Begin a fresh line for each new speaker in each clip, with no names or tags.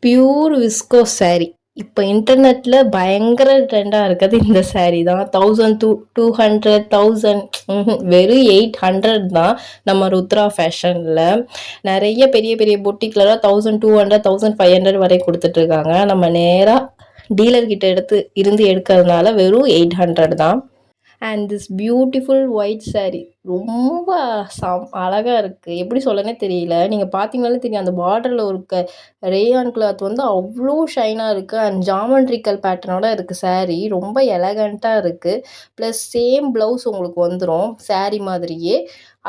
Pure viscose saree. இப்போ இன்டர்நெட்டில் பயங்கர ட்ரெண்டாக இருக்கிறது இந்த saree தான். 1200 1000 வெறும் 800 தான் நம்ம ருத்ரா ஃபேஷனில். நிறைய பெரிய பெரிய பொட்டிக்லலாம் 1200 1500 வரை கொடுத்துட்ருக்காங்க. நம்ம நேராக டீலர்கிட்ட இருந்து எடுக்கிறதுனால வெறும் 800 தான். And this beautiful white saree ரொம்ப அழகாக இருக்குது. எப்படி சொல்லனே தெரியல. நீங்கள் பார்த்தீங்கனாலே தெரியும், அந்த பார்டரில் இருக்க ரேயான் கிளாத் வந்து அவ்வளோ ஷைனாக இருக்குது. அண்ட் ஜாமெண்ட்ரிக்கல் பேட்டர்னோட இருக்குது saree. ரொம்ப எலகண்ட்டாக இருக்குது. ப்ளஸ் சேம் ப்ளவுஸ் உங்களுக்கு வந்துடும் saree மாதிரியே.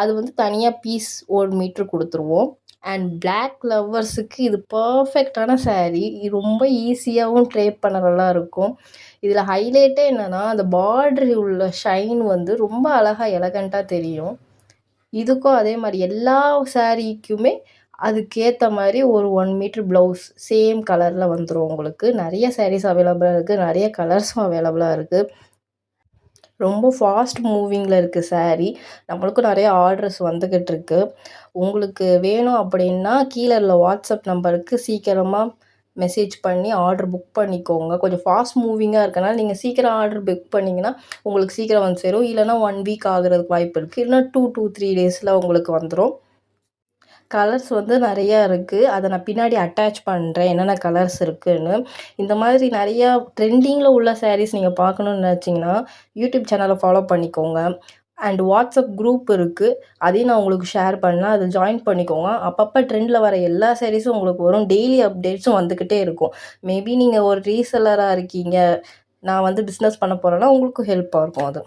அது வந்து தனியாக பீஸ் 1 மீட்ரு கொடுத்துருவோம். அண்ட் பிளாக் லவ்வர்ஸுக்கு இது பர்ஃபெக்டான saree. ரொம்ப ஈஸியாகவும் ட்ரேப் பண்ண நல்லா இருக்கும். இதில் ஹைலைட்டே என்னென்னா, அந்த பார்டர் உள்ள ஷைன் வந்து ரொம்ப அழகாக எலகண்ட்டாக தெரியும். இதுக்கும் அதே மாதிரி எல்லா சாரீக்குமே அதுக்கேற்ற மாதிரி ஒரு 1 மீட்ரு ப்ளவுஸ் சேம் கலரில் வந்துடும் உங்களுக்கு. நிறைய சாரீஸ் அவைலபிளாக இருக்குது, நிறைய கலர்ஸும் அவைலபிளாக இருக்குது. ரொம்ப ஃபாஸ்ட் மூவிங்கில் இருக்குது saree. நம்மளுக்கும் நிறைய ஆர்டர்ஸ் வந்துக்கிட்டு இருக்கு. உங்களுக்கு வேணும் அப்படின்னா கீழே உள்ள வாட்ஸ்அப் நம்பருக்கு சீக்கிரமாக மெசேஜ் பண்ணி ஆர்டர் புக் பண்ணிக்கோங்க. கொஞ்சம் ஃபாஸ்ட் மூவிங்காக இருக்கனால நீங்கள் சீக்கிரம் ஆர்டர் புக் பண்ணிங்கன்னா உங்களுக்கு சீக்கிரம் வந்து சேரும். இல்லைனா 1 வீக் ஆகுறதுக்கு வாய்ப்பு இருக்குது. இல்லைனா 2 to 3 டேஸில் உங்களுக்கு வந்துடும். கலர்ஸ் வந்து நிறையா இருக்குது. அதை நான் பின்னாடி அட்டாச் பண்ணுறேன் என்னென்ன கலர்ஸ் இருக்குதுன்னு. இந்த மாதிரி நிறையா ட்ரெண்டிங்கில் உள்ள சாரீஸ் நீங்கள் பார்க்கணுன்னு நினச்சிங்கன்னா யூடியூப் சேனலை ஃபாலோ பண்ணிக்கோங்க. அண்ட் வாட்ஸ்அப் குரூப் இருக்குது, அதையும் நான் உங்களுக்கு ஷேர் பண்ணேன். அதை ஜாயின் பண்ணிக்கோங்க. அப்பப்போ ட்ரெண்டில் வர எல்லா சாரீஸும் உங்களுக்கு வரும். டெய்லி அப்டேட்ஸும் வந்துக்கிட்டே இருக்கும். மேபி நீங்கள் ஒரு ரீசெல்லராக இருக்கீங்க, நான் வந்து பிஸ்னஸ் பண்ண போகிறேன்னா உங்களுக்கும் ஹெல்ப்பாக இருக்கும் அது.